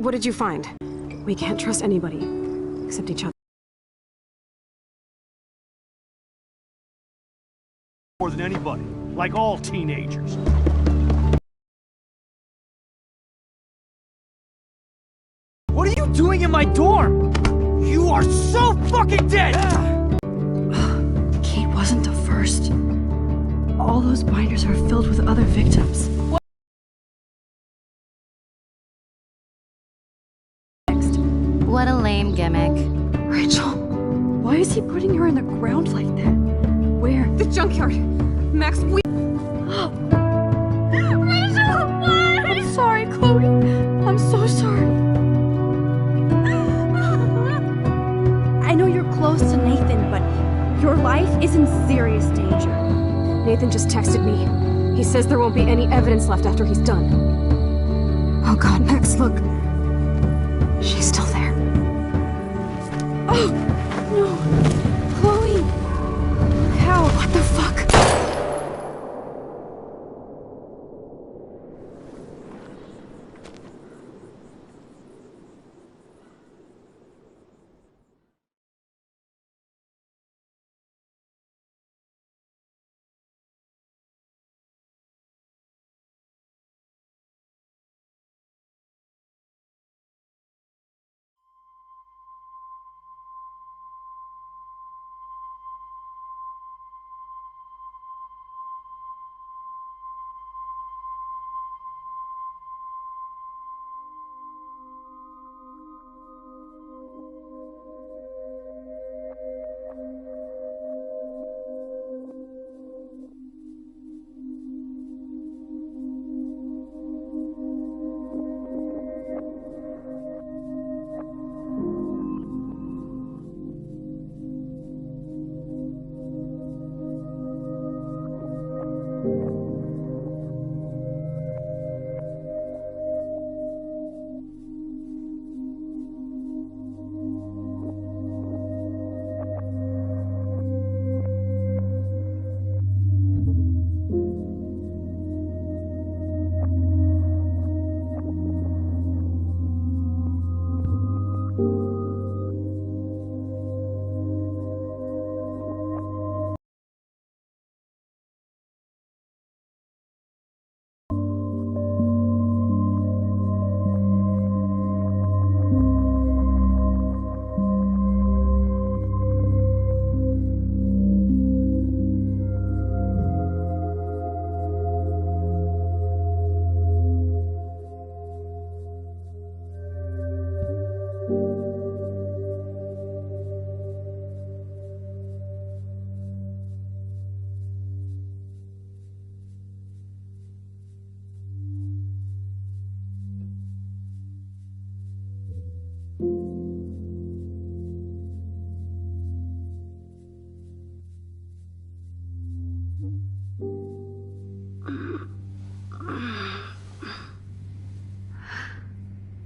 What did you find? We can't trust anybody, except each other. More than anybody, like all teenagers. What are you doing in my dorm? You are so fucking dead! Kate wasn't the first. All those binders are filled with other victims. What a lame gimmick. Rachel, why is he putting her in the ground like that? Where? The junkyard! Max, we— Rachel, what? I'm sorry, Chloe. I'm so sorry. I know you're close to Nathan, but your life is in serious danger. Nathan just texted me. He says there won't be any evidence left after he's done. Oh god, Max, look. She's still there. Oh, no. Chloe. How? What the fuck?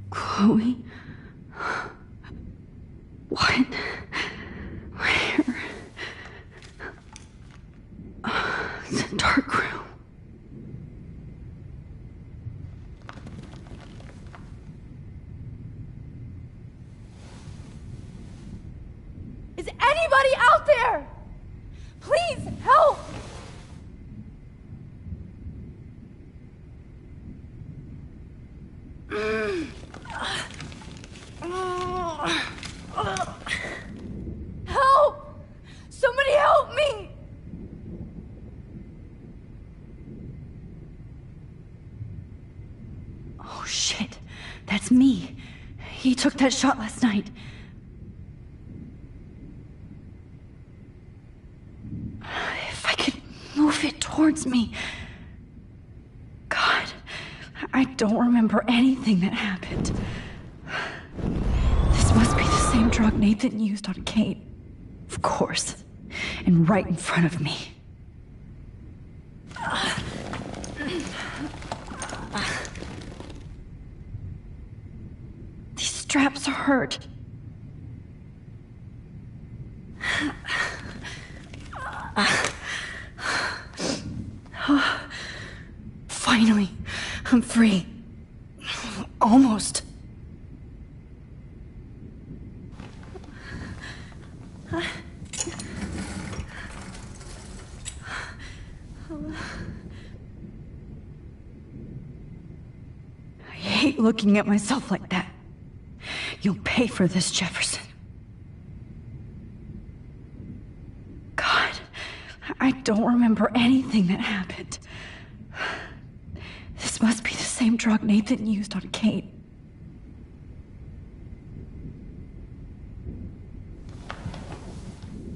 Chloe? What? Where? It's a dark room. Is anybody out there? Please help! Help! Somebody help me! Oh shit, that's me. He took that shot last night. If I could move it towards me. God, I don't remember anything that happened. This must be the same drug Nathan used on Kate. Of course. And right in front of me. These straps hurt. Finally, I'm free. Almost. hate looking at myself like that. You'll pay for this, Jefferson. God, I don't remember anything that happened. This must be the same drug Nathan used on Kate.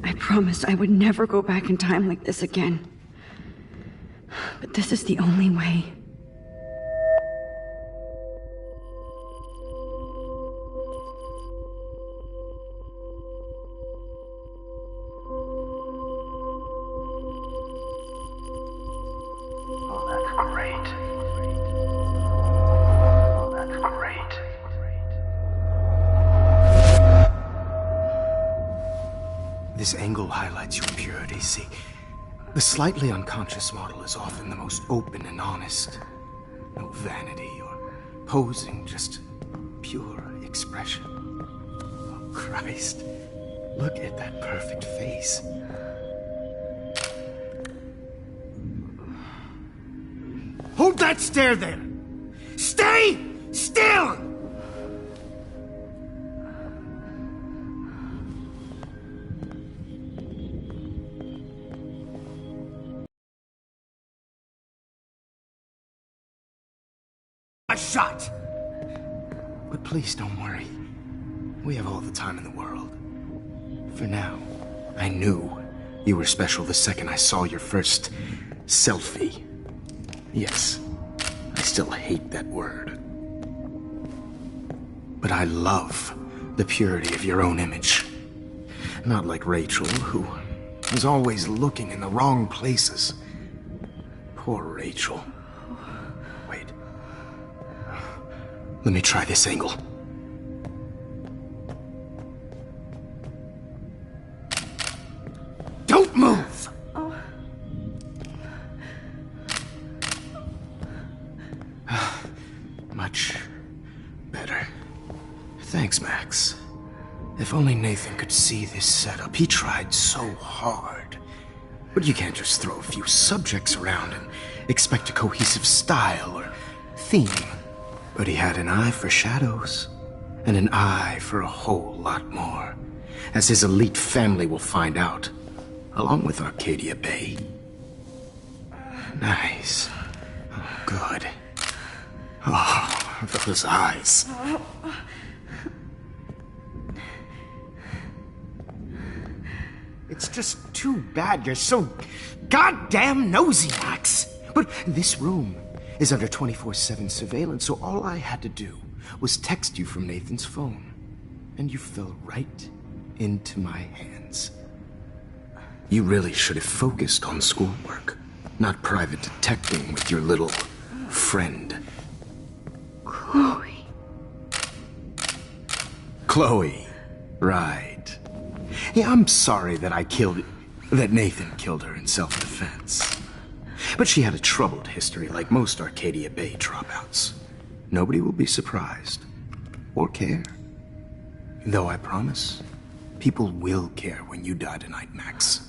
I promised I would never go back in time like this again. But this is the only way. This angle highlights your purity, see? The slightly unconscious model is often the most open and honest. No vanity or posing, just pure expression. Oh, Christ. Look at that perfect face. Hold that stare there! Stay still! A shot! But please don't worry. We have all the time in the world. For now, I knew you were special the second I saw your first selfie. Yes, I still hate that word. But I love the purity of your own image. Not like Rachel, who was always looking in the wrong places. Poor Rachel. Wait. Let me try this angle. Don't move! Much better. Thanks, Max. If only Nathan could see this setup. He tried so hard. But you can't just throw a few subjects around and expect a cohesive style or theme. But he had an eye for shadows, and an eye for a whole lot more, as his elite family will find out, along with Arcadia Bay. Nice. Oh, good. Oh, those eyes. It's just too bad you're so goddamn nosy, Max. But this room is under 24/7 surveillance, so all I had to do was text you from Nathan's phone. And you fell right into my hands. You really should have focused on schoolwork, not private detecting with your little friend. Chloe. Chloe, right. Yeah, I'm sorry that Nathan killed her in self-defense. But she had a troubled history like most Arcadia Bay dropouts. Nobody will be surprised. Or care. Though I promise, people will care when you die tonight, Max.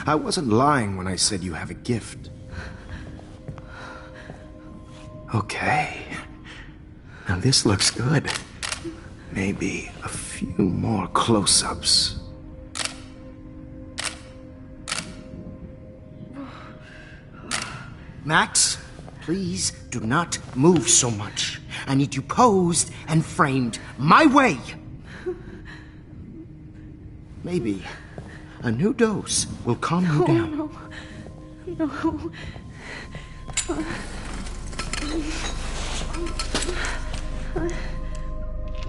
I wasn't lying when I said you have a gift. Okay. Now this looks good. Maybe a few more close-ups. Max, please do not move so much. I need you posed and framed my way. Maybe a new dose will calm you down. No.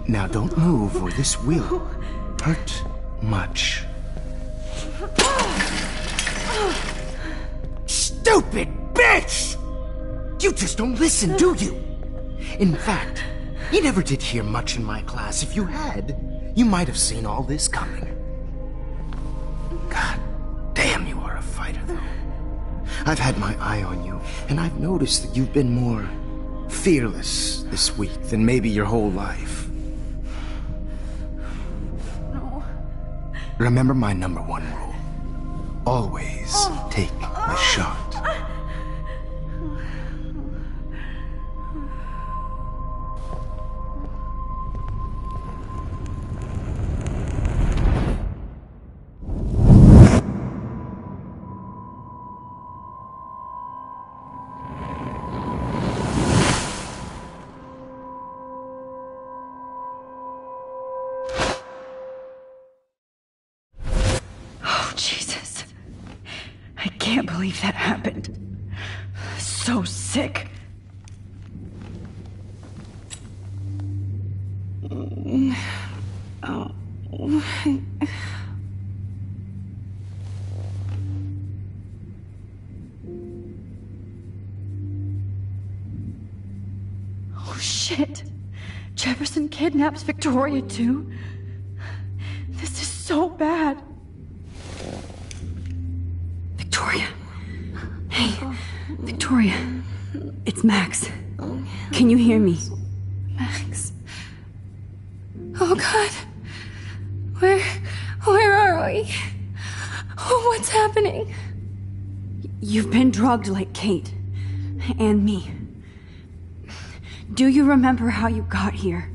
Now don't move or this will hurt much. Stupid bitch! You just don't listen, do you? In fact, you never did hear much in my class. If you had, you might have seen all this coming. God damn, you are a fighter, though. I've had my eye on you, and I've noticed that you've been more fearless this week than maybe your whole life. No. Remember my #1 rule. Always take a shot. Jesus. I can't believe that happened. So sick. Oh. Oh shit. Jefferson kidnaps Victoria too. This is so bad. Victoria. Hey, Victoria. It's Max. Can you hear me? Max. Oh God. Where are we? Oh, what's happening? You've been drugged like Kate. And me. Do you remember how you got here?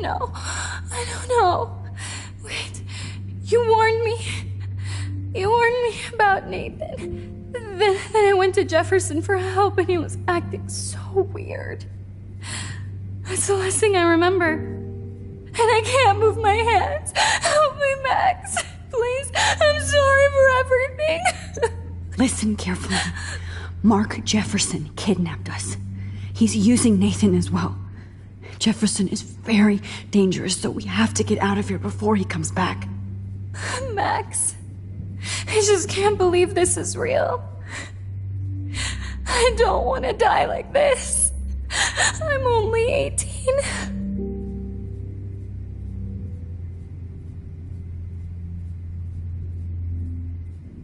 No, I don't know. Wait, you warned me. You warned me about Nathan. Then I went to Jefferson for help and he was acting so weird. That's the last thing I remember. And I can't move my hands. Help me, Max. Please, I'm sorry for everything. Listen carefully. Mark Jefferson kidnapped us. He's using Nathan as well. Jefferson is very dangerous, so we have to get out of here before he comes back. Max, I just can't believe this is real. I don't want to die like this. I'm only 18.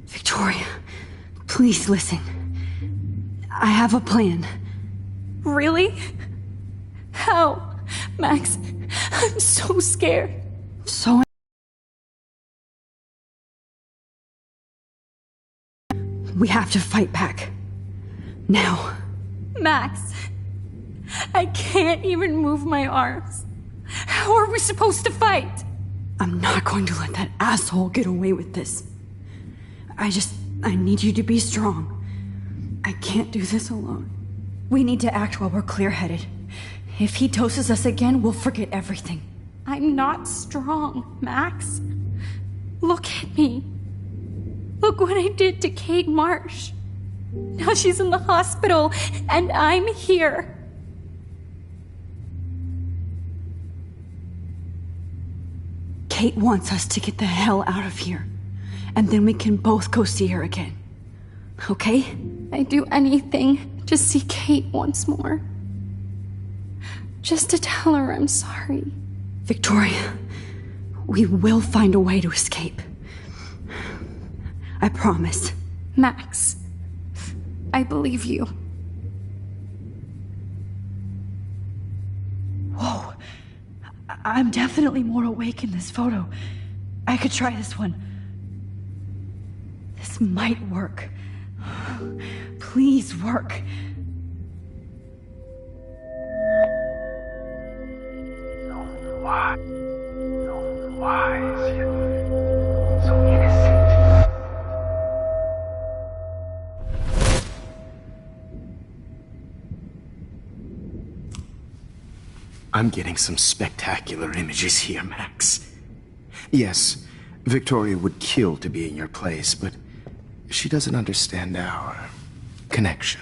Victoria, please listen. I have a plan. Really? How? Max, I'm so scared. So we have to fight back. Now. Max, I can't even move my arms. How are we supposed to fight? I'm not going to let that asshole get away with this. I need you to be strong. I can't do this alone. We need to act while we're clear-headed. If he doses us again, we'll forget everything. I'm not strong, Max. Look at me. Look what I did to Kate Marsh. Now she's in the hospital, and I'm here. Kate wants us to get the hell out of here. And then we can both go see her again. Okay? I'd do anything to see Kate once more. Just to tell her I'm sorry. Victoria, we will find a way to escape. I promise. Max, I believe you. Whoa. I'm definitely more awake in this photo. I could try this one. This might work. Please work. Why is he so innocent? I'm getting some spectacular images here, Max. Yes, Victoria would kill to be in your place, but she doesn't understand our connection.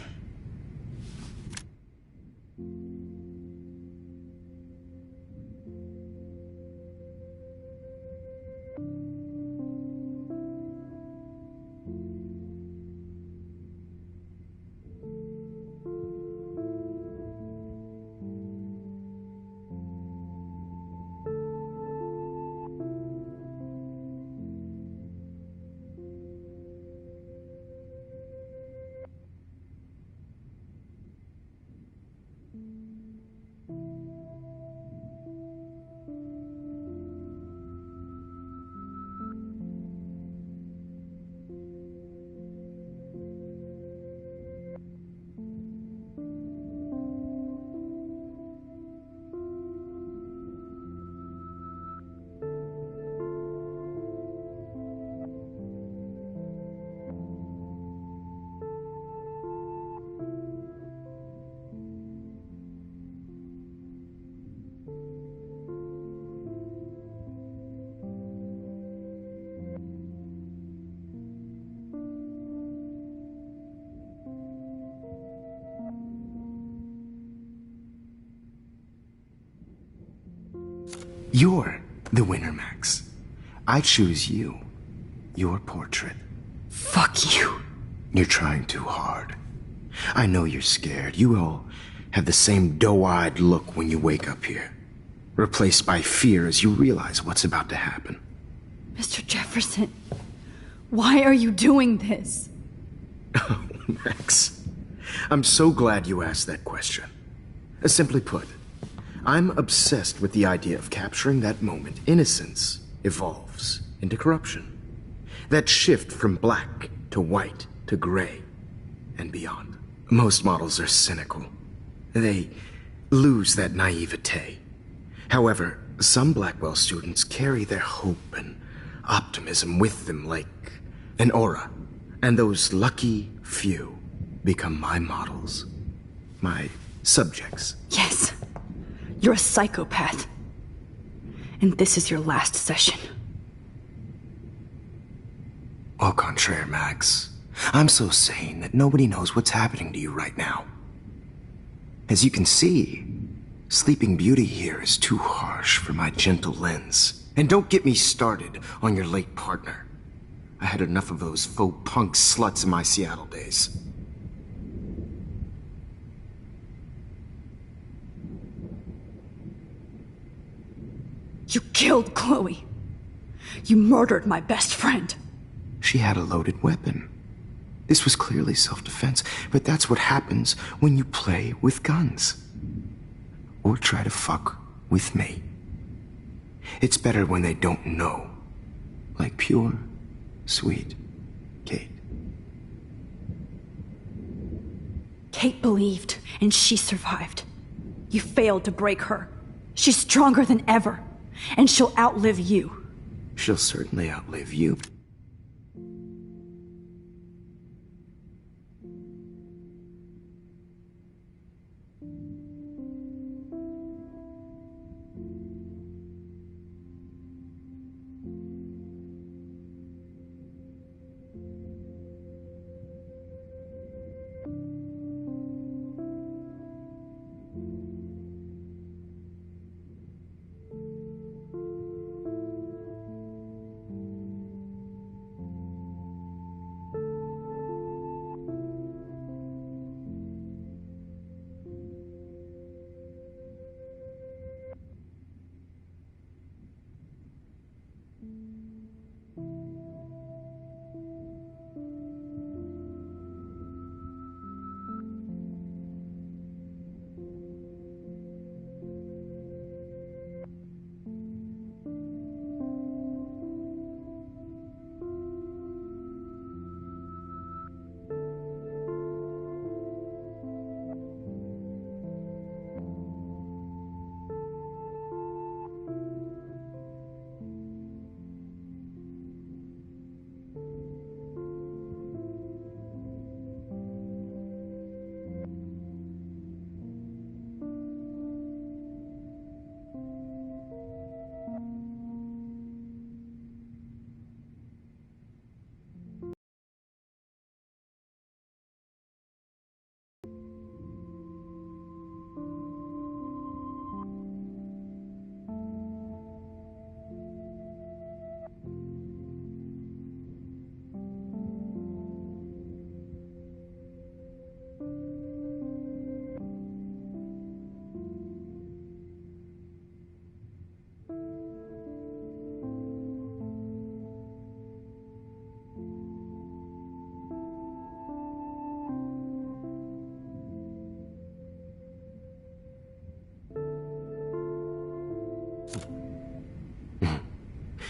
You're the winner, Max. I choose you. Your portrait. Fuck you. You're trying too hard. I know you're scared. You all have the same doe-eyed look when you wake up here, replaced by fear as you realize what's about to happen. Mr. Jefferson, why are you doing this? Oh, Max. I'm so glad you asked that question. Simply put, I'm obsessed with the idea of capturing that moment innocence evolves into corruption. That shift from black to white to gray and beyond. Most models are cynical. They lose that naivete. However, some Blackwell students carry their hope and optimism with them like an aura. And those lucky few become my models. My subjects. Yes. You're a psychopath. And this is your last session. Au contraire, Max. I'm so sane that nobody knows what's happening to you right now. As you can see, Sleeping Beauty here is too harsh for my gentle lens. And don't get me started on your late partner. I had enough of those faux punk sluts in my Seattle days. You killed Chloe. You murdered my best friend. She had a loaded weapon. This was clearly self-defense, but that's what happens when you play with guns. Or try to fuck with me. It's better when they don't know. Like pure, sweet Kate. Kate believed, and she survived. You failed to break her. She's stronger than ever, and she'll outlive you. She'll certainly outlive you.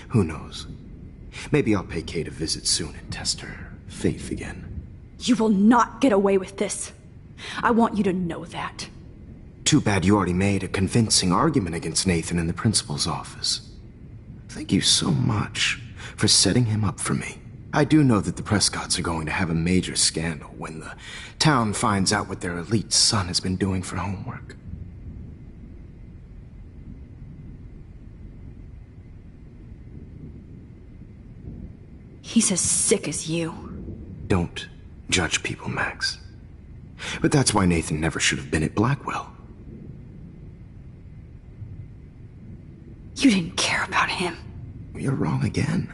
Who knows? Maybe I'll pay Kate a visit soon and test her faith again. You will not get away with this. I want you to know that. Too bad you already made a convincing argument against Nathan in the principal's office. Thank you so much for setting him up for me. I do know that the Prescotts are going to have a major scandal when the town finds out what their elite son has been doing for homework. He's as sick as you. Don't judge people, Max. But that's why Nathan never should have been at Blackwell. You didn't care about him. You're wrong again.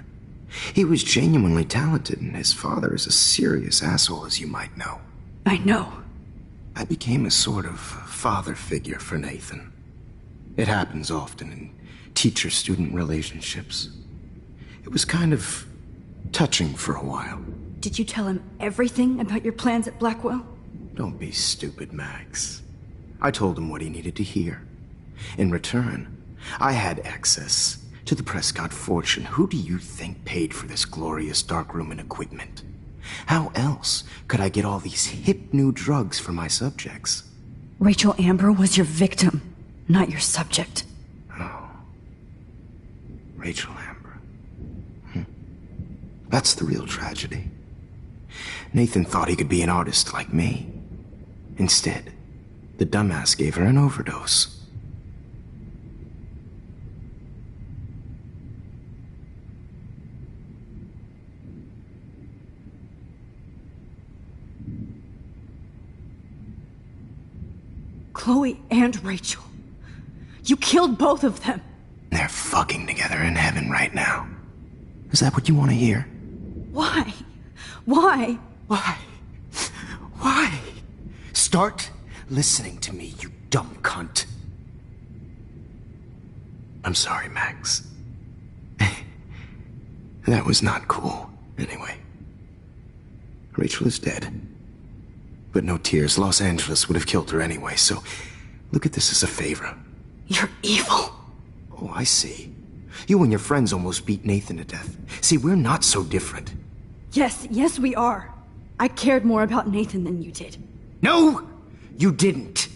He was genuinely talented, and his father is a serious asshole, as you might know. I know. I became a sort of father figure for Nathan. It happens often in teacher-student relationships. It was kind of touching for a while. Did you tell him everything about your plans at Blackwell? Don't be stupid, Max. I told him what he needed to hear. In return, I had access to the Prescott fortune. Who do you think paid for this glorious darkroom and equipment? How else could I get all these hip new drugs for my subjects? Rachel Amber was your victim, not your subject. Oh. Rachel Amber. That's the real tragedy. Nathan thought he could be an artist like me. Instead, the dumbass gave her an overdose. Chloe and Rachel. You killed both of them. They're fucking together in heaven right now. Is that what you want to hear? Why? Why? Why? Why? Start listening to me, you dumb cunt. I'm sorry, Max. That was not cool, anyway. Rachel is dead. But no tears. Los Angeles would have killed her anyway, so look at this as a favor. You're evil. Oh, I see. You and your friends almost beat Nathan to death. See, we're not so different. Yes, we are. I cared more about Nathan than you did. No, you didn't.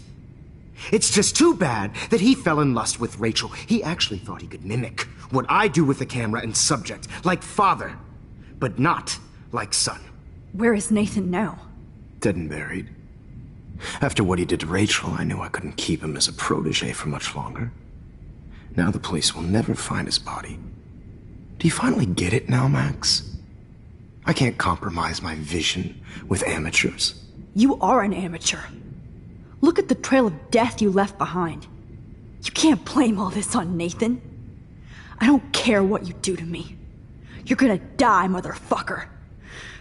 It's just too bad that he fell in lust with Rachel. He actually thought he could mimic what I do with the camera and subject, like father, but not like son. Where is Nathan now? Dead and buried. After what he did to Rachel, I knew I couldn't keep him as a protege for much longer. Now the police will never find his body. Do you finally get it now, Max? I can't compromise my vision with amateurs. You are an amateur. Look at the trail of death you left behind. You can't blame all this on Nathan. I don't care what you do to me. You're gonna die, motherfucker.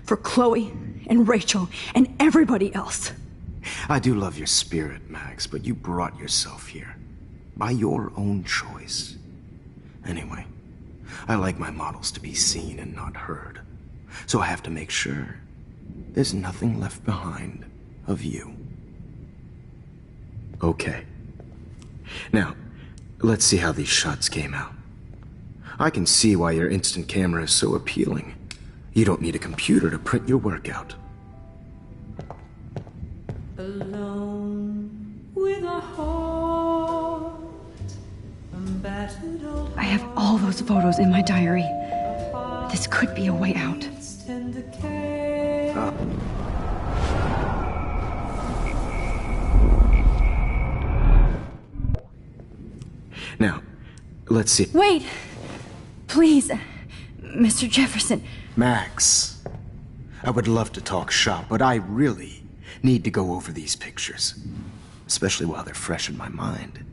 For Chloe and Rachel and everybody else. I do love your spirit, Max, but you brought yourself here. By your own choice. Anyway, I like my models to be seen and not heard. So I have to make sure there's nothing left behind of you. Okay. Now, let's see how these shots came out. I can see why your instant camera is so appealing. You don't need a computer to print your work out. Alone with a heart, battered old I have all those photos in my diary. This could be a way out. tender care. Now, let's see. Wait! Please, Mr. Jefferson. Max, I would love to talk shop, but I really need to go over these pictures. Especially while they're fresh in my mind.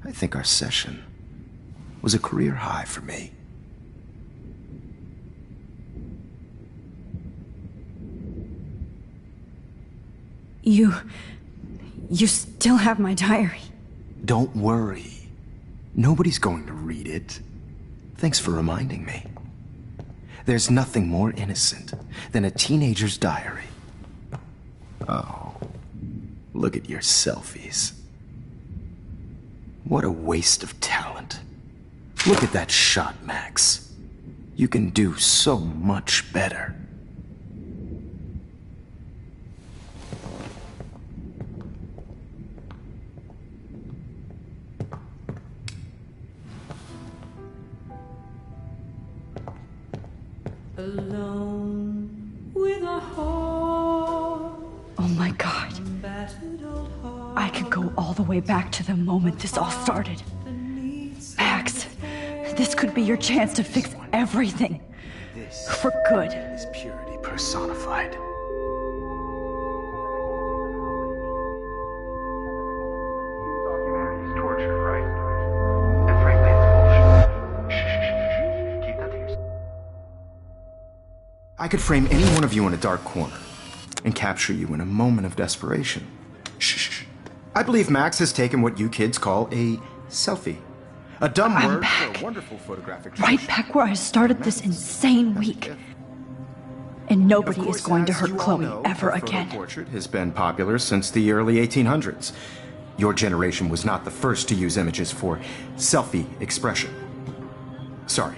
I think our session was a career high for me. You still have my diary. Don't worry. Nobody's going to read it. Thanks for reminding me. There's nothing more innocent than a teenager's diary. Oh, look at your selfies. What a waste of talent. Look at that shot, Max. You can do so much better. Alone with a heart, Oh my god. battered old heart. I could go all the way back to the moment this all started. Max, this could be your chance to fix everything. This For good. is purity personified. Torture, right? And frankly, I could frame any one of you in a dark corner and capture you in a moment of desperation. Shh. I believe Max has taken what you kids call a selfie. A dumb word for a wonderful photographic right back where I started this insane week. And nobody is going to hurt Chloe ever again. Portrait has been popular since the early 1800s. Your generation was not the first to use images for selfie expression. Sorry,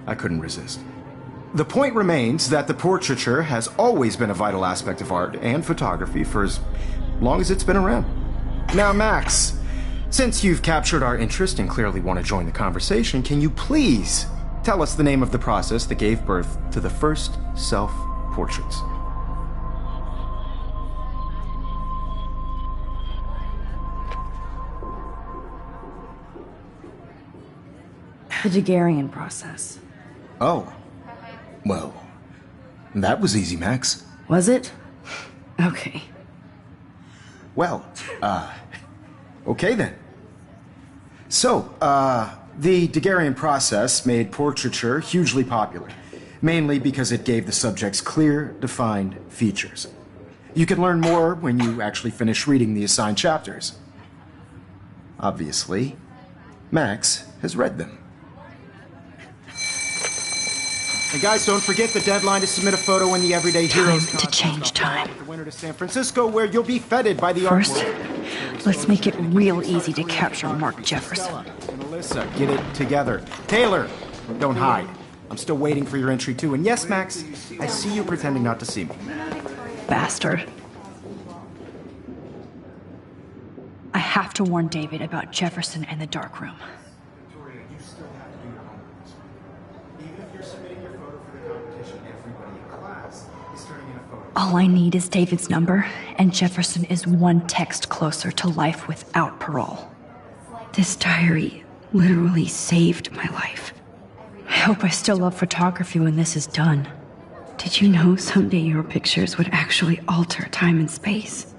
I couldn't resist. The point remains that the portraiture has always been a vital aspect of art and photography for as long as it's been around. Now, Max, since you've captured our interest and clearly want to join the conversation, can you please tell us the name of the process that gave birth to the first self-portraits? The Daguerrean process. Oh. Well, that was easy, Max. Was it? Okay. Well, okay then. So, the Daguerrean process made portraiture hugely popular, mainly because it gave the subjects clear, defined features. You can learn more when you actually finish reading the assigned chapters. Obviously, Max has read them. And guys, don't forget the deadline to submit a photo in the Everyday Heroes Time to change time. The winter to San Francisco, where you'll be feted by the First, artwork. let's make it real easy to capture Mark Jefferson. And Alyssa, get it together. Taylor, don't hide. I'm still waiting for your entry too. And yes, Max, I see you pretending not to see me. Bastard. I have to warn David about Jefferson and the dark room. Victoria, you still have to do your homework. Even if you're submitting your photo for the competition, everybody in class is turning in a photo. All I need is David's number, and Jefferson is one text closer to life without parole. This diary literally saved my life. I hope I still love photography when this is done. Did you know someday your pictures would actually alter time and space?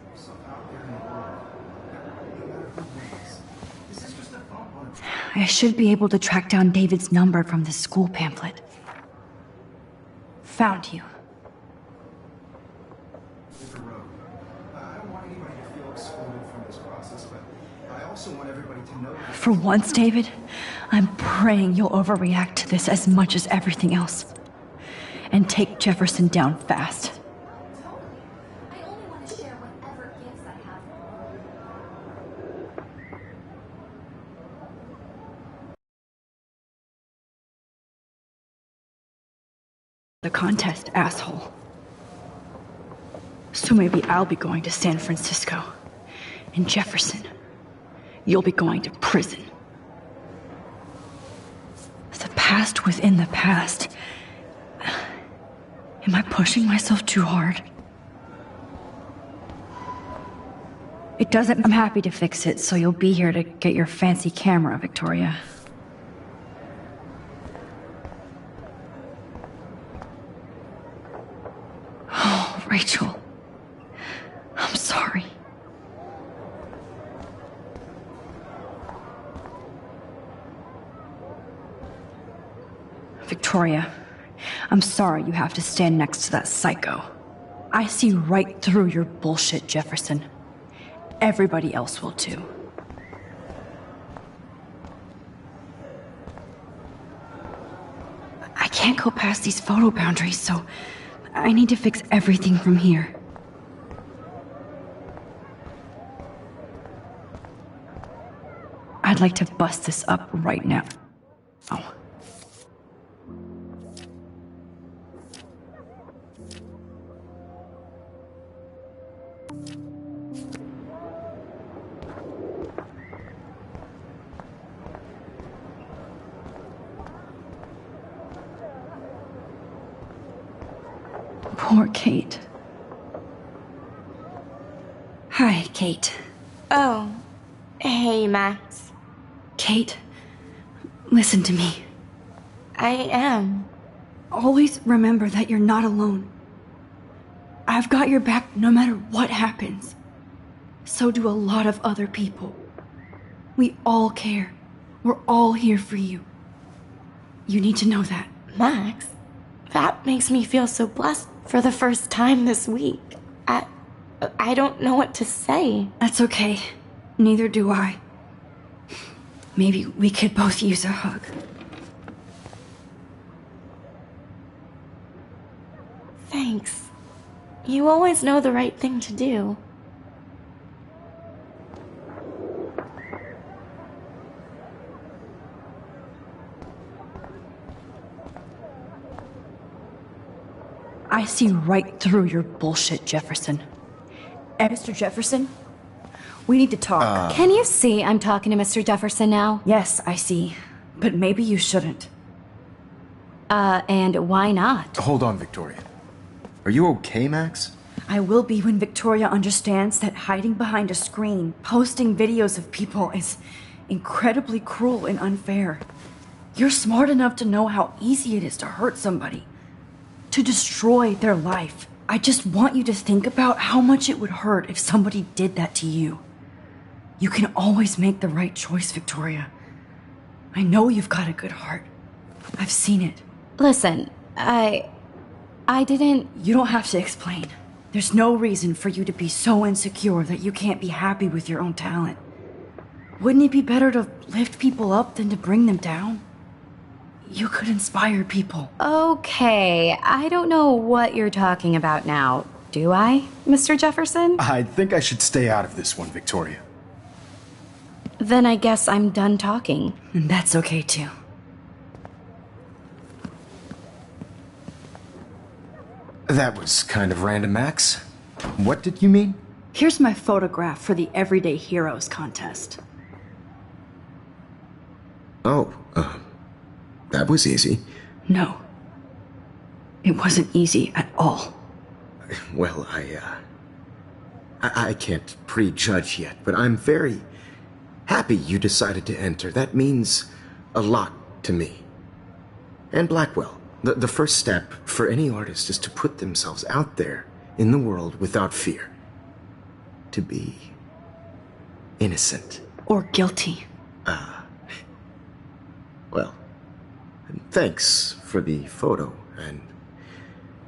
I should be able to track down David's number from the school pamphlet. Found you. I don't want anybody to feel excluded from this process, but I also want everybody to know that For once, David, I'm praying you'll overreact to this as much as everything else. And take Jefferson down fast. I only want to share whatever gifts I have. The contest, asshole. So maybe I'll be going to San Francisco. And Jefferson, you'll be going to prison. The past within the past. Am I pushing myself too hard? It doesn't. I'm happy to fix it, so you'll be here to get your fancy camera, Victoria. Oh, Rachel. I'm sorry. Victoria, I'm sorry you have to stand next to that psycho. I see right through your bullshit, Jefferson. Everybody else will too. I can't go past these photo boundaries, so I need to fix everything from here. I'd like to bust this up right now. Oh. Poor Kate. Hi, Kate. Oh, hey, Max. Kate, listen to me. I am. Always remember that you're not alone. I've got your back no matter what happens. So do a lot of other people. We all care. We're all here for you. You need to know that. Max, That makes me feel so blessed for the first time this week. I don't know what to say. That's okay. Neither do I. Maybe we could both use a hug. Thanks. You always know the right thing to do. I see right through your bullshit, Jefferson. Mr. Jefferson, we need to talk. Can you see I'm talking to Mr. Jefferson now? Yes, I see. But maybe you shouldn't. And why not? Hold on, Victoria. Are you okay, Max? I will be when Victoria understands that hiding behind a screen, posting videos of people is incredibly cruel and unfair. You're smart enough to know how easy it is to hurt somebody, to destroy their life. I just want you to think about how much it would hurt if somebody did that to you. You can always make the right choice, Victoria. I know you've got a good heart. I've seen it. Listen, I didn't... You don't have to explain. There's no reason for you to be so insecure that you can't be happy with your own talent. Wouldn't it be better to lift people up than to bring them down? You could inspire people. Okay, I don't know what you're talking about now, do I, Mr. Jefferson? I think I should stay out of this one, Victoria. Then I guess I'm done talking. And that's okay too. That was kind of random, Max. What did you mean? Here's my photograph for the Everyday Heroes contest. Oh, that was easy. No. It wasn't easy at all. Well, I can't prejudge yet, but I'm very happy you decided to enter. That means a lot to me. And Blackwell. The first step for any artist is to put themselves out there in the world without fear. To be innocent. Or guilty. Well, thanks for the photo, and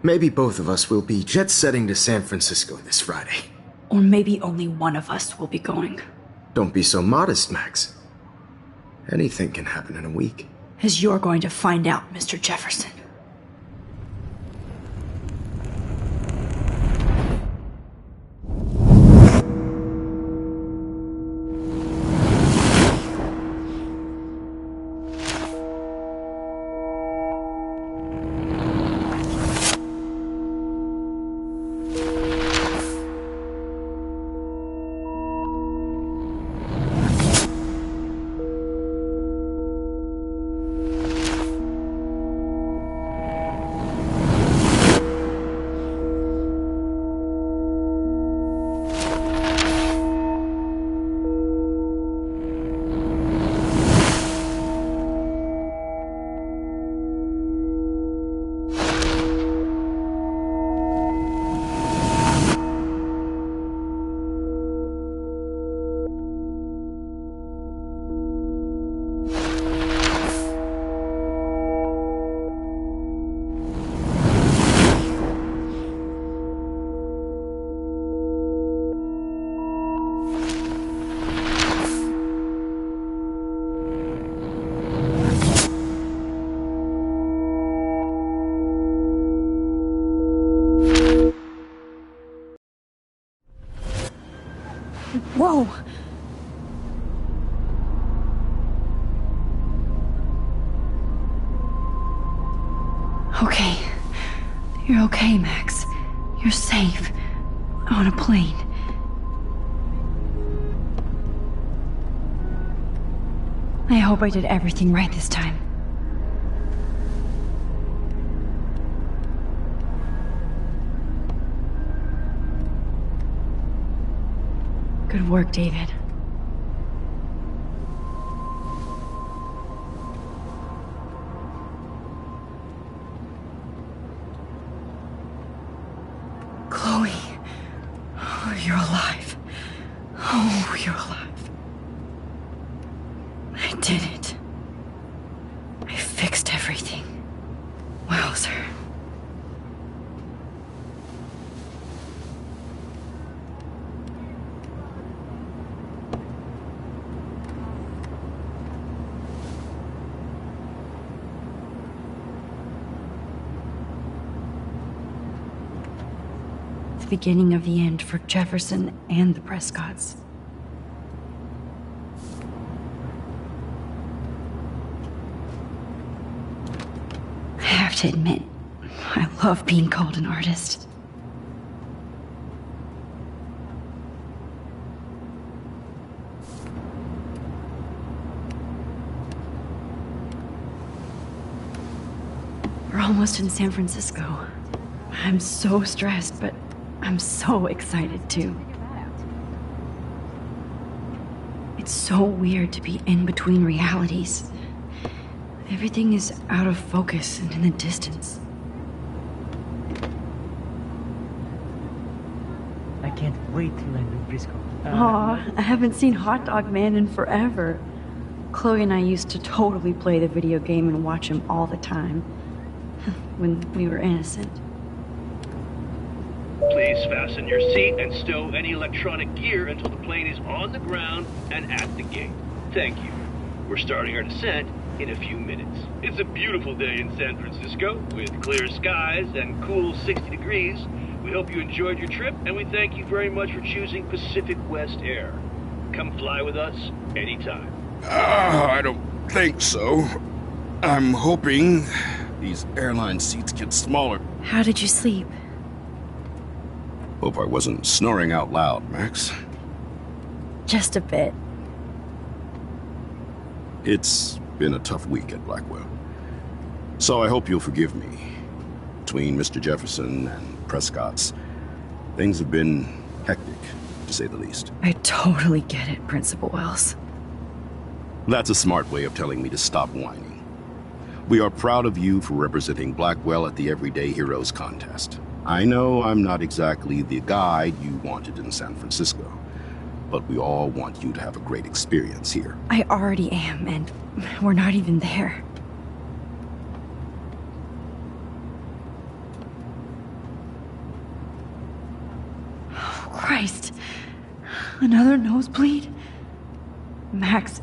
maybe both of us will be jet-setting to San Francisco this Friday. Or maybe only one of us will be going. Don't be so modest, Max. Anything can happen in a week. As you're going to find out, Mr. Jefferson. Whoa! Okay. You're okay, Max. You're safe. On a plane. I hope I did everything right this time. Good work, David. Chloe. Oh, you're alive. Oh, you're alive. I did it. I fixed everything. Wowzer. the beginning of the end for Jefferson and the Prescotts. I have to admit, I love being called an artist. We're almost in San Francisco. I'm so stressed, but I'm so excited too. It's so weird to be in between realities. Everything is out of focus and in the distance. I can't wait to land in Frisco. Aw, I haven't seen Hot Dog Man in forever. Chloe and I used to totally play the video game and watch him all the time. When we were innocent. Please fasten your seat and stow any electronic gear until the plane is on the ground and at the gate. Thank you. We're starting our descent in a few minutes. It's a beautiful day in San Francisco with clear skies and cool 60 degrees. We hope you enjoyed your trip and we thank you very much for choosing Pacific West Air. Come fly with us anytime. I don't think so. I'm hoping these airline seats get smaller. How did you sleep? Hope I wasn't snoring out loud, Max. Just a bit. It's been a tough week at Blackwell. So I hope you'll forgive me. Between Mr. Jefferson and Prescott's, things have been hectic, to say the least. I totally get it, Principal Wells. That's a smart way of telling me to stop whining. We are proud of you for representing Blackwell at the Everyday Heroes contest. I know I'm not exactly the guide you wanted in San Francisco, but we all want you to have a great experience here. I already am, and we're not even there. Oh, Christ. Another nosebleed? Max,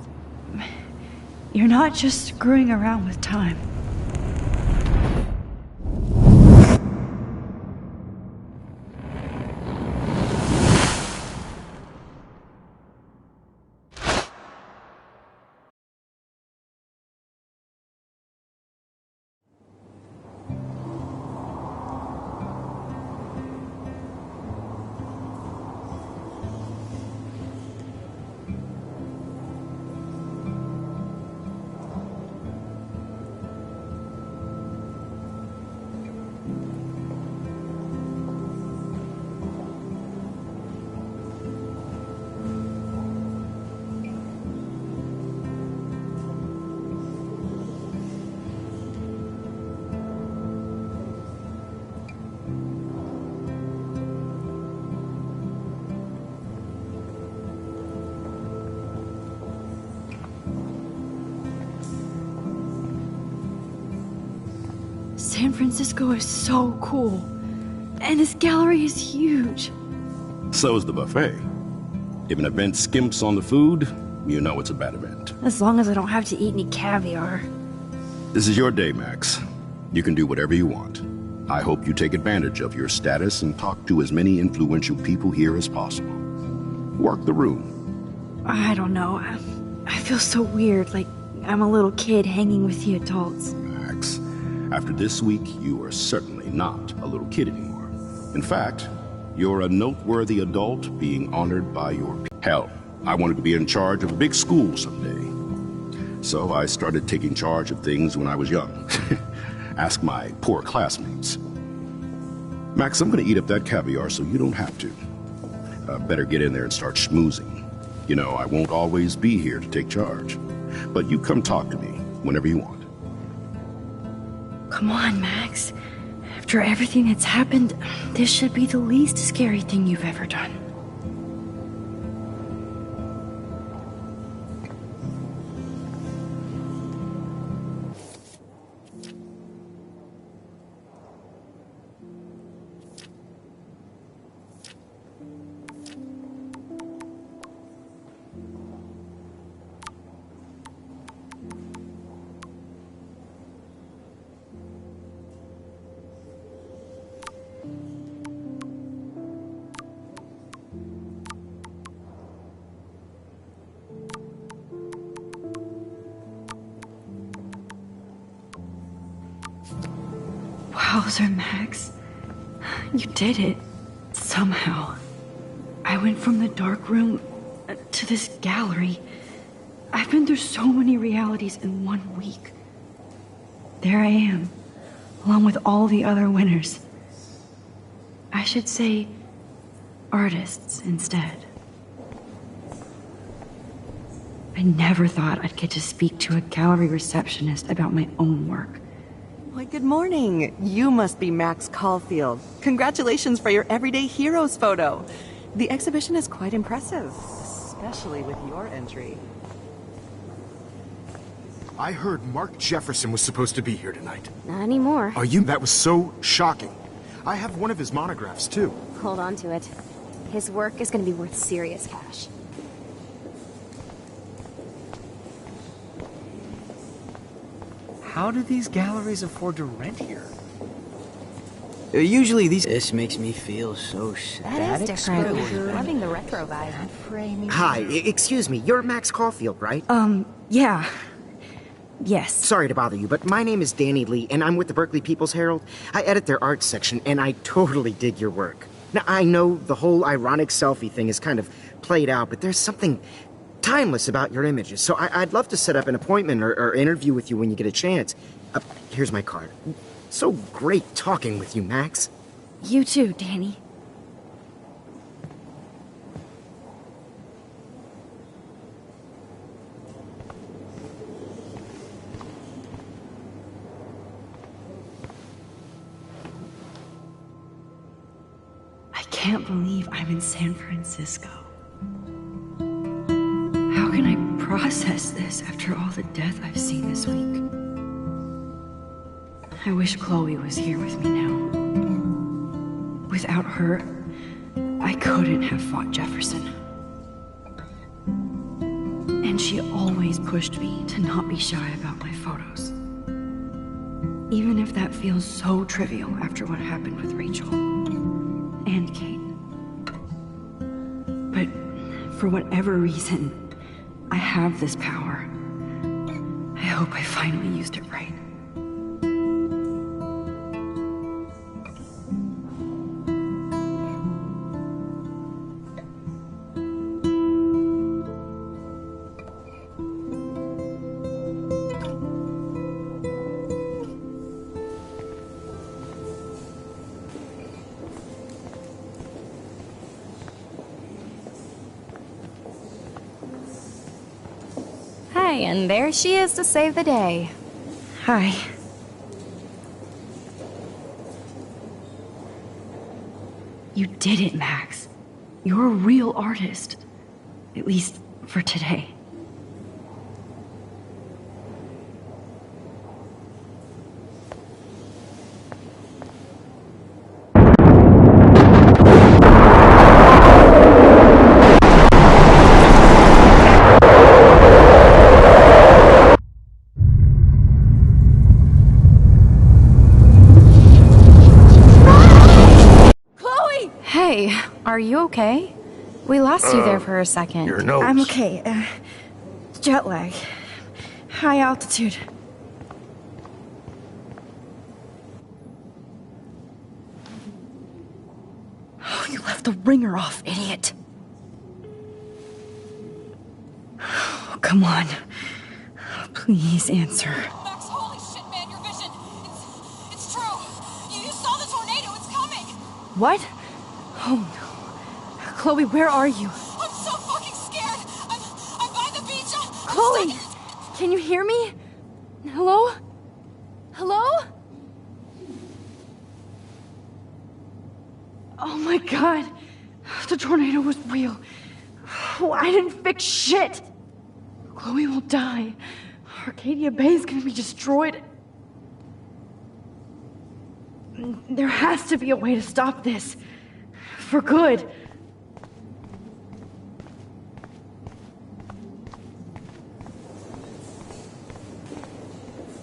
you're not just screwing around with time. San Francisco is so cool. And this gallery is huge. So is the buffet. If an event skimps on the food, you know it's a bad event. As long as I don't have to eat any caviar. This is your day, Max. You can do whatever you want. I hope you take advantage of your status and talk to as many influential people here as possible. Work the room. I don't know. I feel so weird, like I'm a little kid hanging with the adults. Max, after this week, you are certainly not a little kid anymore. In fact, you're a noteworthy adult being honored by your... Hell, I wanted to be in charge of a big school someday. So I started taking charge of things when I was young. Ask my poor classmates. Max, I'm gonna eat up that caviar so you don't have to. Better get in there and start schmoozing. You know, I won't always be here to take charge. But you come talk to me whenever you want. Come on, Max. After everything that's happened, this should be the least scary thing you've ever done. Wowzer, Max. You did it. Somehow. I went from the dark room to this gallery. I've been through so many realities in 1 week. There I am, along with all the other winners. I should say artists instead. I never thought I'd get to speak to a gallery receptionist about my own work. Why, good morning. You must be Max Caulfield. Congratulations for your Everyday Heroes photo. The exhibition is quite impressive, especially with your entry. I heard Mark Jefferson was supposed to be here tonight. Not anymore. Are you? That was so shocking. I have one of his monographs, too. Hold on to it. His work is going to be worth serious cash. How do these galleries afford to rent here? Usually these... This makes me feel so sad. That is different. Loving the retro vibe. Hi, excuse me, you're Max Caulfield, right? Yeah. Yes. Sorry to bother you, but my name is Danny Lee, and I'm with the Berkeley People's Herald. I edit their arts section, and I totally dig your work. Now, I know the whole ironic selfie thing is kind of played out, but there's something timeless about your images, so I'd love to set up an appointment or interview with you when you get a chance. Here's my card. So great talking with you, Max. You too, Danny. I can't believe I'm in San Francisco. How can I process this after all the death I've seen this week? I wish Chloe was here with me now. Without her, I couldn't have fought Jefferson. And she always pushed me to not be shy about my photos. Even if that feels so trivial after what happened with Rachel and Kate. But for whatever reason, I have this power. I hope I finally used it right. And there she is to save the day. Hi. You did it, Max. You're a real artist. At least for today. Are you okay? We lost you there for a second. Your nose. I'm okay. Jet lag. High altitude. Oh, you left the ringer off, idiot. Oh, come on. Please answer. Max, holy shit, man, your vision. It's true. You saw the tornado. It's coming. What? Oh no. Chloe, where are you? I'm so fucking scared. I'm by the beach. Chloe! Can you hear me? Hello? Hello? Oh my god. The tornado was real. Oh, I didn't fix shit. Chloe will die. Arcadia Bay is gonna be destroyed. There has to be a way to stop this. For good.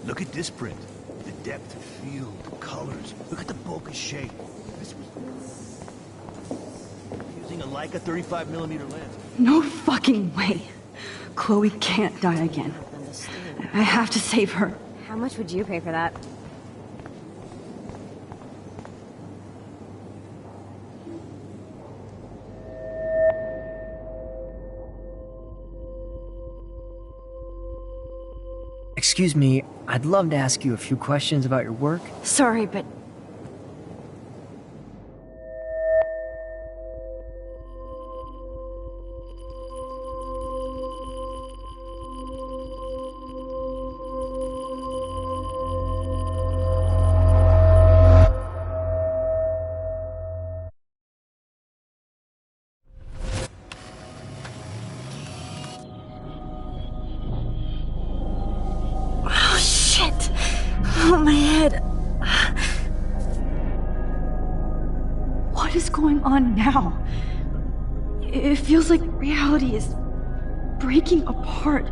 Look at this print. The depth of field, the colors. Look at the bokeh shape. This was using a Leica 35mm lens. No fucking way. Chloe can't die again. I have to save her. How much would you pay for that? Excuse me, I'd love to ask you a few questions about your work. Sorry, but... Oh, my head. What is going on now? It feels like reality is breaking apart.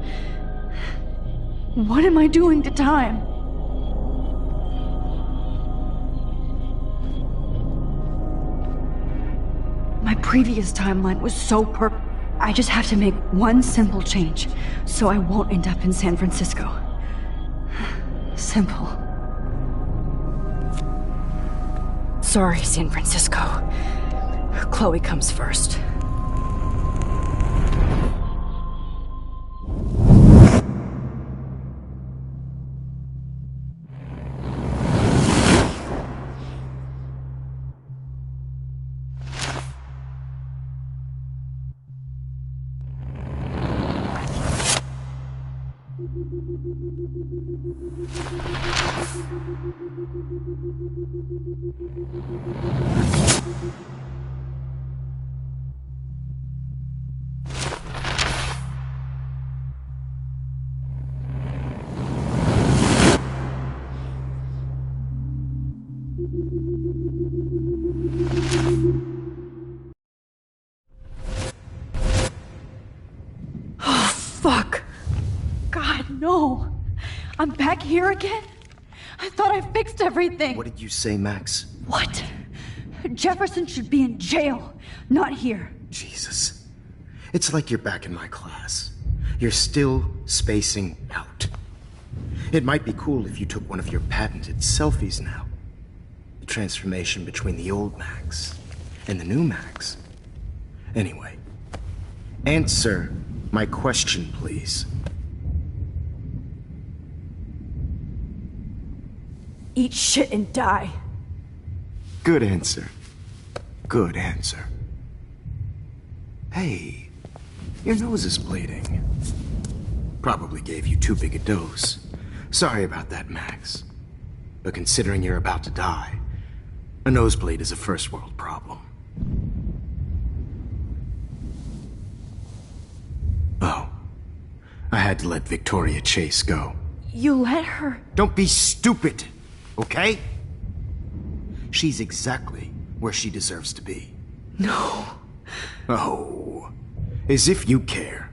What am I doing to time? My previous timeline was so perfect. I just have to make one simple change, so I won't end up in San Francisco. Simple. Sorry, San Francisco. Chloe comes first. Oh, fuck. God, no. I'm back here again? I thought I fixed everything. What did you say, Max? What? Jefferson should be in jail, not here. Jesus. It's like you're back in my class. You're still spacing out. It might be cool if you took one of your patented selfies now. The transformation between the old Max and the new Max. Anyway, answer my question, please. Eat shit and die. Good answer. Good answer. Hey, your nose is bleeding. Probably gave you too big a dose. Sorry about that, Max. But considering you're about to die, a nosebleed is a first world problem. Oh, I had to let Victoria Chase go. You let her? Don't be stupid, okay? She's exactly where she deserves to be. No. Oh, as if you care.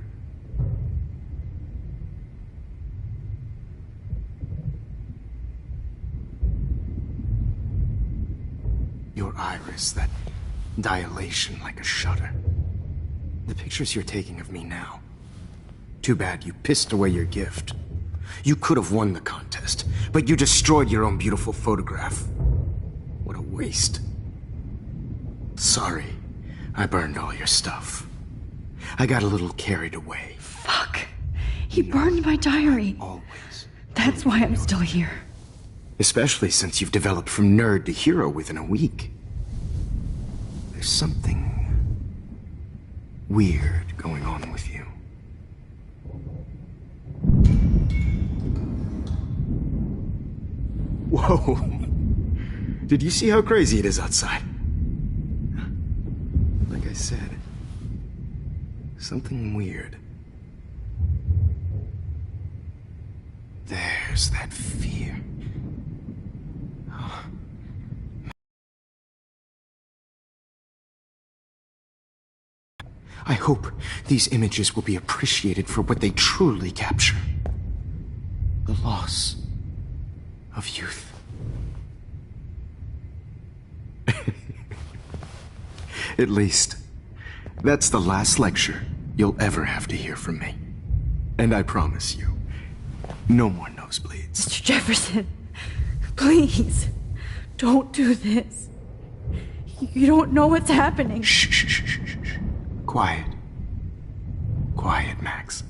Your iris, that dilation like a shutter. The pictures you're taking of me now. Too bad you pissed away your gift. You could have won the contest, but you destroyed your own beautiful photograph. What a waste. Sorry, I burned all your stuff. I got a little carried away. Fuck. He burned my diary. Always. That's why I'm still here. Especially since you've developed from nerd to hero within a week. There's something weird going on with you. Whoa. Did you see how crazy it is outside? Like I said, something weird. There's that fear. I hope these images will be appreciated for what they truly capture. The loss of youth. At least, that's the last lecture you'll ever have to hear from me. And I promise you, no more nosebleeds. Mr. Jefferson, please, don't do this. You don't know what's happening. Shh, shh, shh, shh, shh. Quiet. Quiet, Max.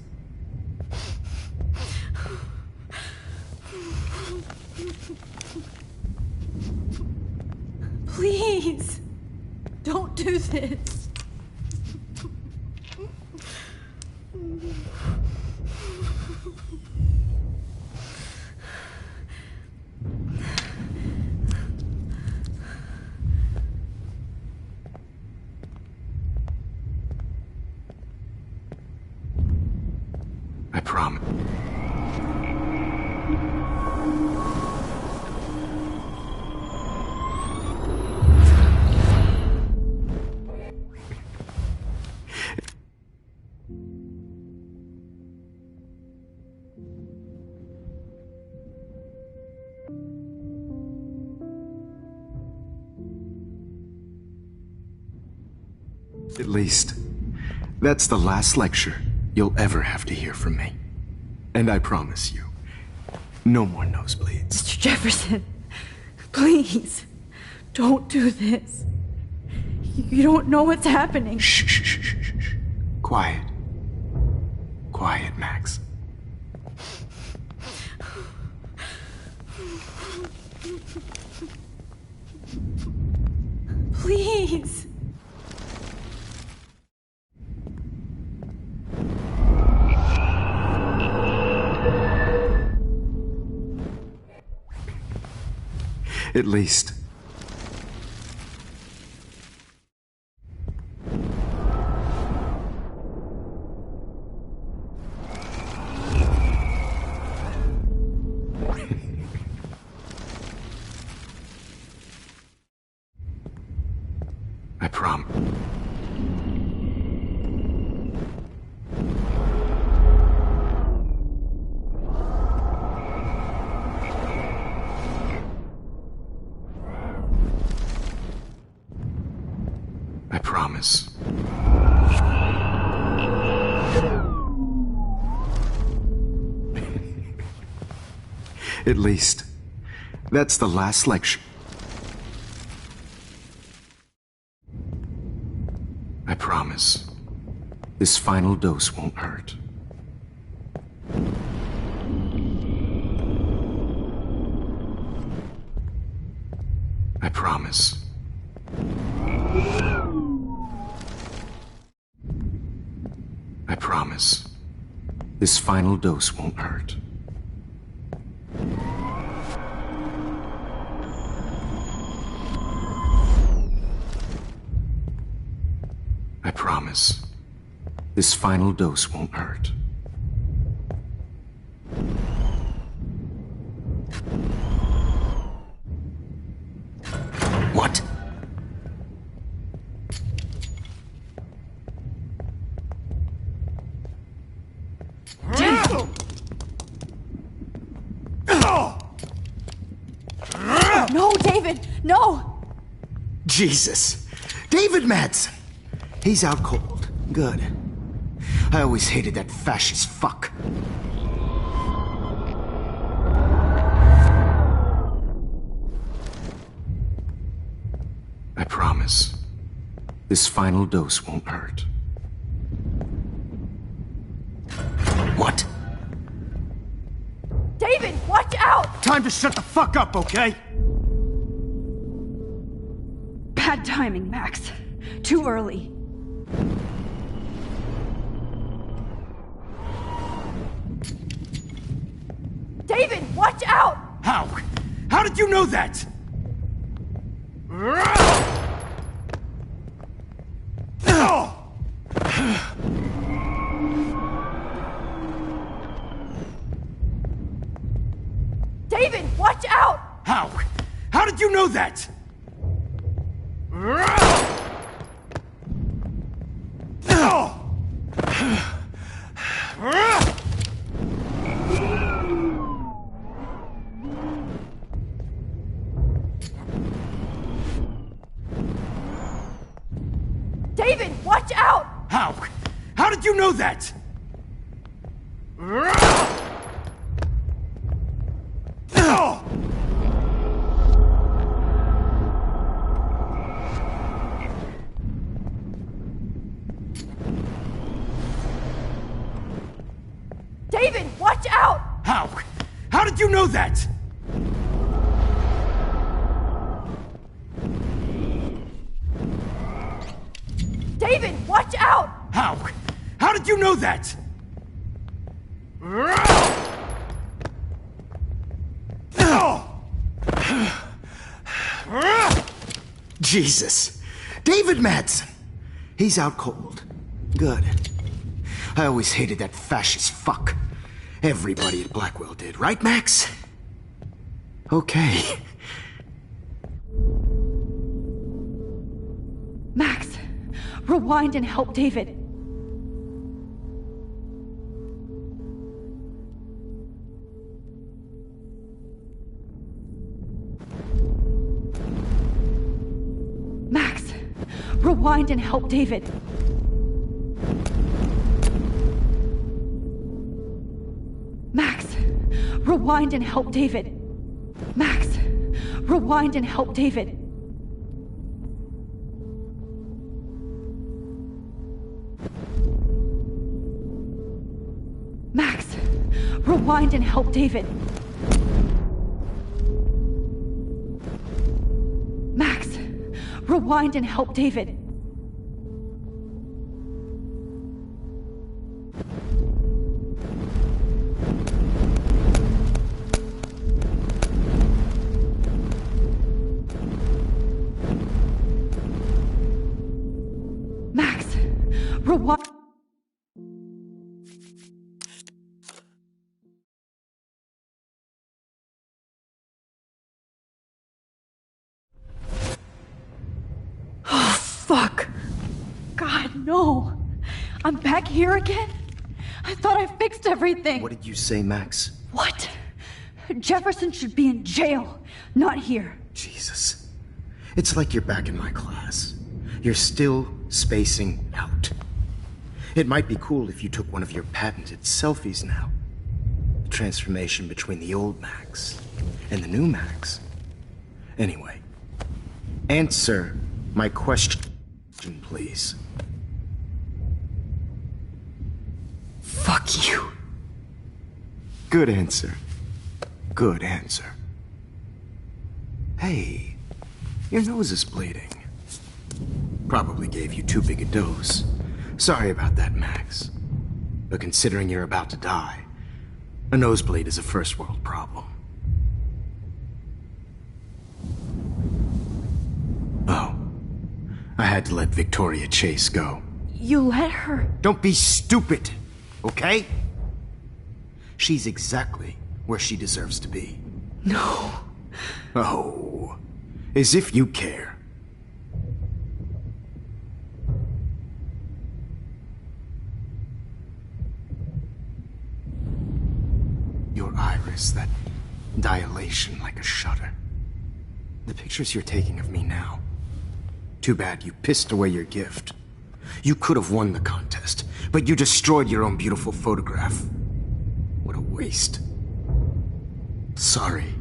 Please, don't do this. I promise. At least, that's the last lecture you'll ever have to hear from me. And I promise you, no more nosebleeds. Mr. Jefferson, please, don't do this. You don't know what's happening. Shh, shh, shh, shh, shh. Quiet. Quiet, Max. Please. At least. I promise. I promise. At least, that's the last lecture. I promise. This final dose won't hurt. I promise. I promise. This final dose won't hurt. I promise. This final dose won't hurt. What? No, David, no! Jesus. David Madsen. He's out cold. Good. I always hated that fascist fuck. I promise. This final dose won't hurt. What? David, watch out! Time to shut the fuck up, okay? Bad timing, Max. Too early. David, watch out! How? How did you know that? David, watch out! How? How did you know that? David, watch out! How? How did you know that? David, watch out! How? How did you know that? David, watch out! How? How did you know that? Jesus. David Madsen. He's out cold. Good. I always hated that fascist fuck. Everybody at Blackwell did, right, Max? Okay. Max, rewind and help David. Max, rewind and help David. Max, rewind and help David. Max, rewind and help David. Max, rewind and help David. Max, rewind and help David. Max, rewind. Fuck. God, no. I'm back here again? I thought I fixed everything. What did you say, Max? What? Jefferson should be in jail, not here. Jesus. It's like you're back in my class. You're still spacing out. It might be cool if you took one of your patented selfies now. The transformation between the old Max and the new Max. Anyway, answer my question, please. Fuck you. Good answer. Good answer. Hey, your nose is bleeding. Probably gave you too big a dose. Sorry about that, Max. But considering you're about to die, a nosebleed is a first world problem. Oh. I had to let Victoria Chase go. You let her? Don't be stupid, okay? She's exactly where she deserves to be. No. Oh, as if you care. Your iris, that dilation like a shutter. The pictures you're taking of me now. Too bad you pissed away your gift. You could have won the contest, but you destroyed your own beautiful photograph. What a waste. Sorry,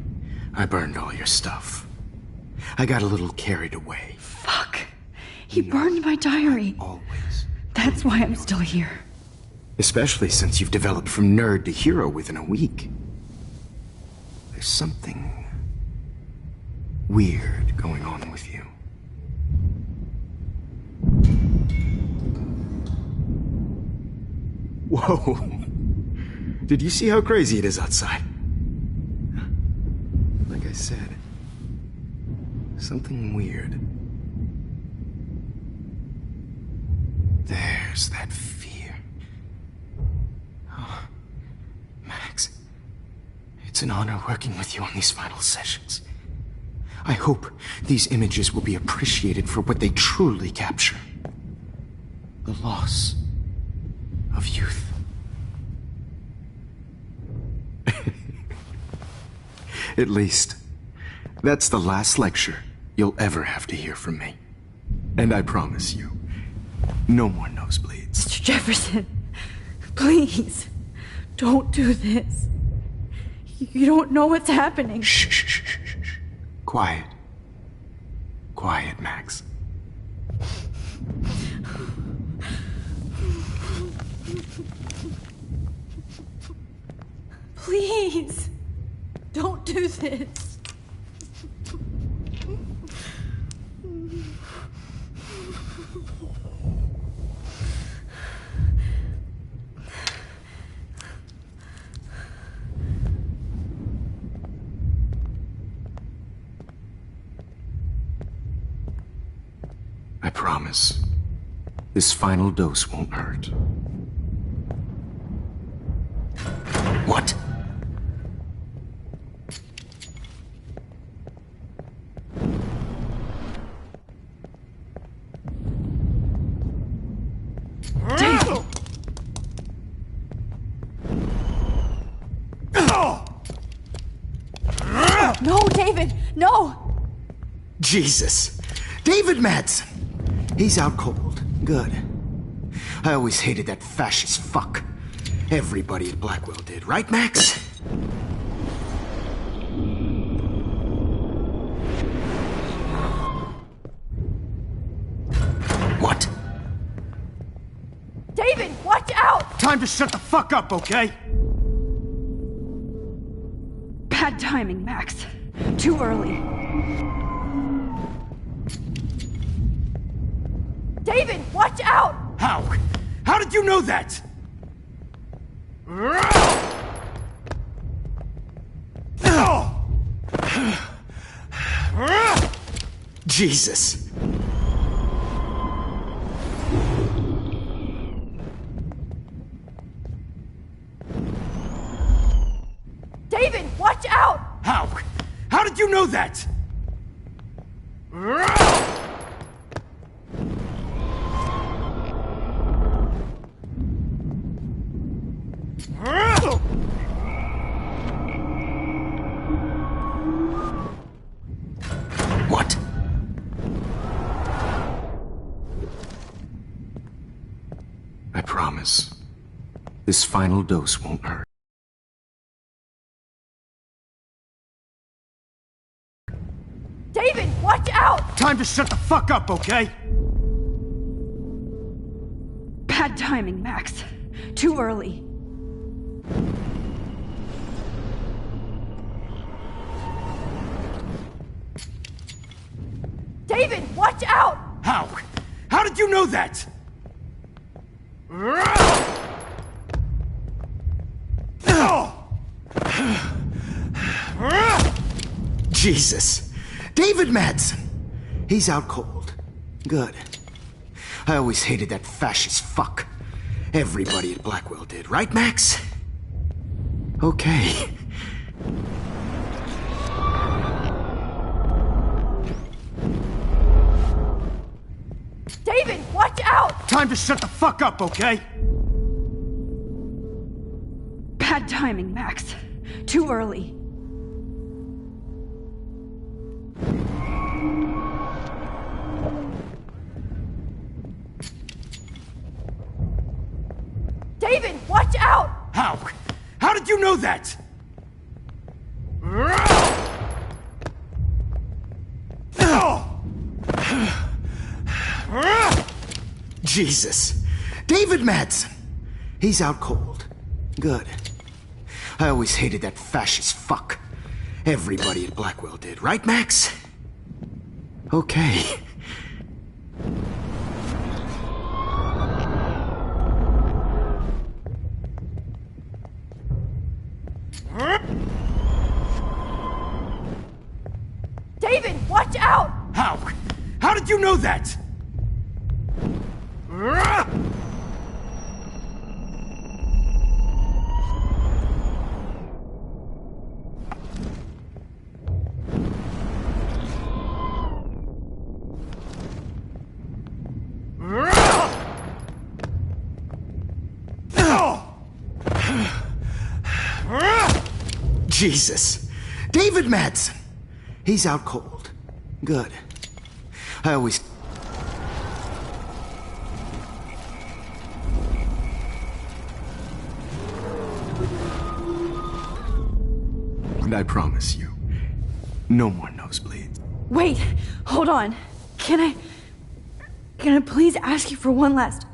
I burned all your stuff. I got a little carried away. Fuck. He burned my diary. Always. That's why I'm still here. Especially since you've developed from nerd to hero within a week. There's something weird going on with you. Whoa. Did you see how crazy it is outside? Like I said, something weird. There's that fear. Oh, Max, it's an honor working with you on these final sessions. I hope these images will be appreciated for what they truly capture. The loss of youth. At least, that's the last lecture you'll ever have to hear from me. And I promise you, no more nosebleeds. Mr. Jefferson, please, don't do this. You don't know what's happening. Shh, shh, shh, shh, shh. Quiet. Quiet, Max. Please, don't do this. I promise. This final dose won't hurt. What? David! No, David! No! Jesus. David Madsen. He's out cold. Good. I always hated that fascist fuck. Everybody at Blackwell did, right, Max? What? David, watch out! Time to shut the fuck up, okay? Bad timing, Max. Too early. David, watch out! How? How did you know that? Jesus. David, watch out! How? How did you know that? What? I promise. This final dose won't hurt. David, watch out! Time to shut the fuck up, okay? Bad timing, Max. Too early. David, watch out! How? How did you know that? Jesus. David Madsen. He's out cold. Good. I always hated that fascist fuck. Everybody at Blackwell did, right, Max? Okay. David, watch out! Time to shut the fuck up, okay? Bad timing, Max. Too early. David, watch out! How? How did you know that? Jesus. David Madsen. He's out cold. Good. I always hated that fascist fuck. Everybody at Blackwell did, right, Max? Okay. David, watch out! How? How did you know that? Jesus. David Madsen. He's out cold. Good. I always... And I promise you, no more nosebleeds. Wait, hold on. Can I please ask you for one last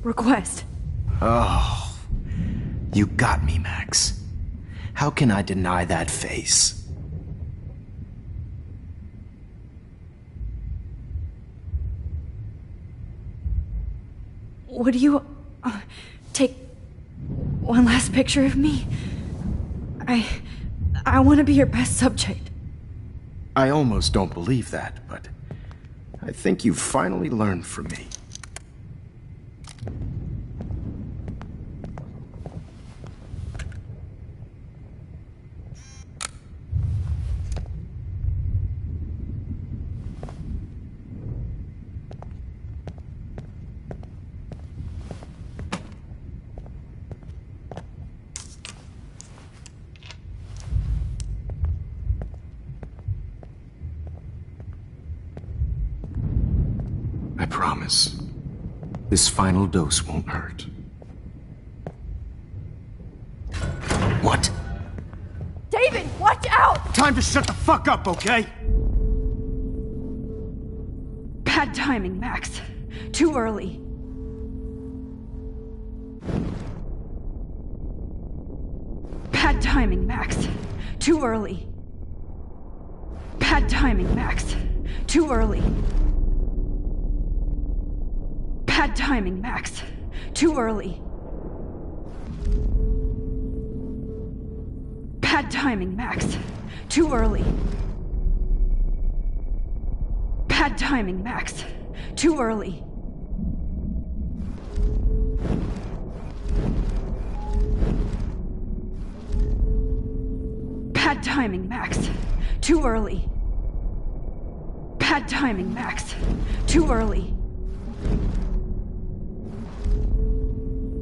request? Oh, you got me, Max. How can I deny that face? Would you take one last picture of me? I want to be your best subject. I almost don't believe that, but I think you've finally learned from me. I promise. This final dose won't hurt. What? David, watch out! Time to shut the fuck up, okay? Bad timing, Max. Too early. Bad timing, Max. Too early. Bad timing, Max. Too early. Bad timing, Max. Too early. Bad timing, Max. Too early. Bad timing, Max. Too early. Bad timing, Max. Too early. Bad timing, Max. Too early.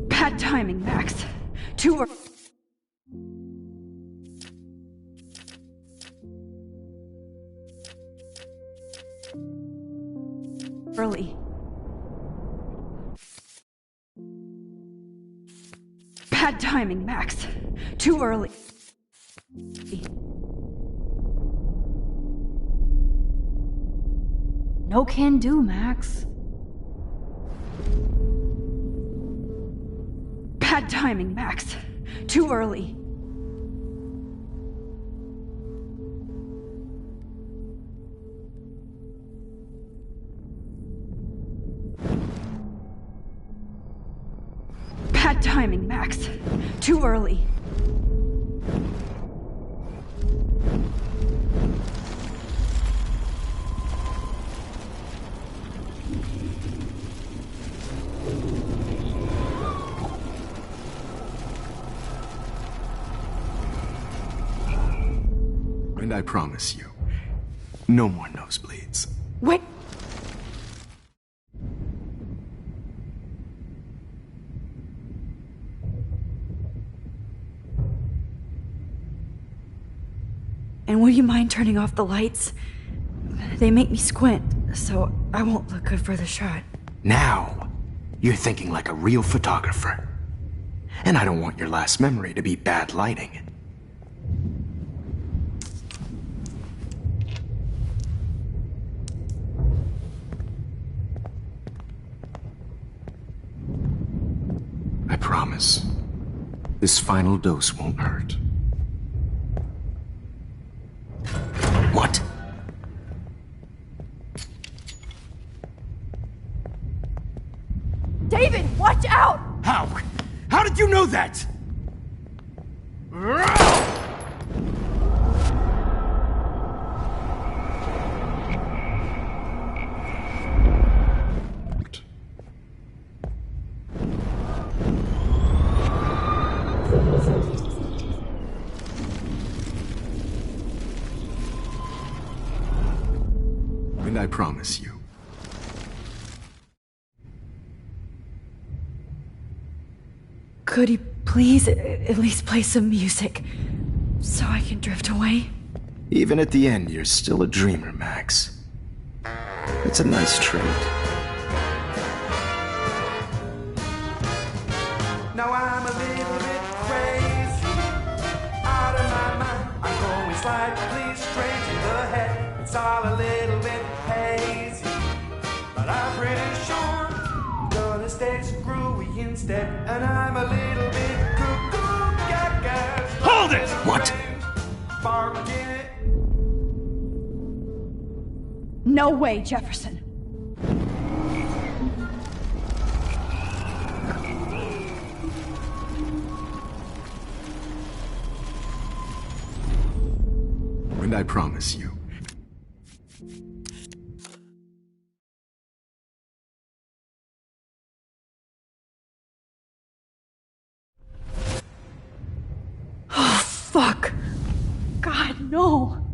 Bad timing, Max. Too early. Bad timing, Max. Too early. No can do, Max. Bad timing, Max. Too early. Bad timing, Max. Too early. And I promise you, no more nosebleeds. Wait. And will you mind turning off the lights? They make me squint, so I won't look good for the shot. Now, you're thinking like a real photographer. And I don't want your last memory to be bad lighting. I promise, this final dose won't hurt. What? David, watch out! How? How did you know that? And I promise you, Could you please at least play some music so I can drift away? even at the end, you're still a dreamer, Max. It's a nice trait. Now I'm a little bit crazy, out of my mind. I'm going slightly straight to the head. It's all a little bit hazy, but I'm pretty sure I'm gonna stay screwy instead. And I'm a little bit cuckoo, gaga. Hold it! What? Barking it. No way, Jefferson. And I promise you, No.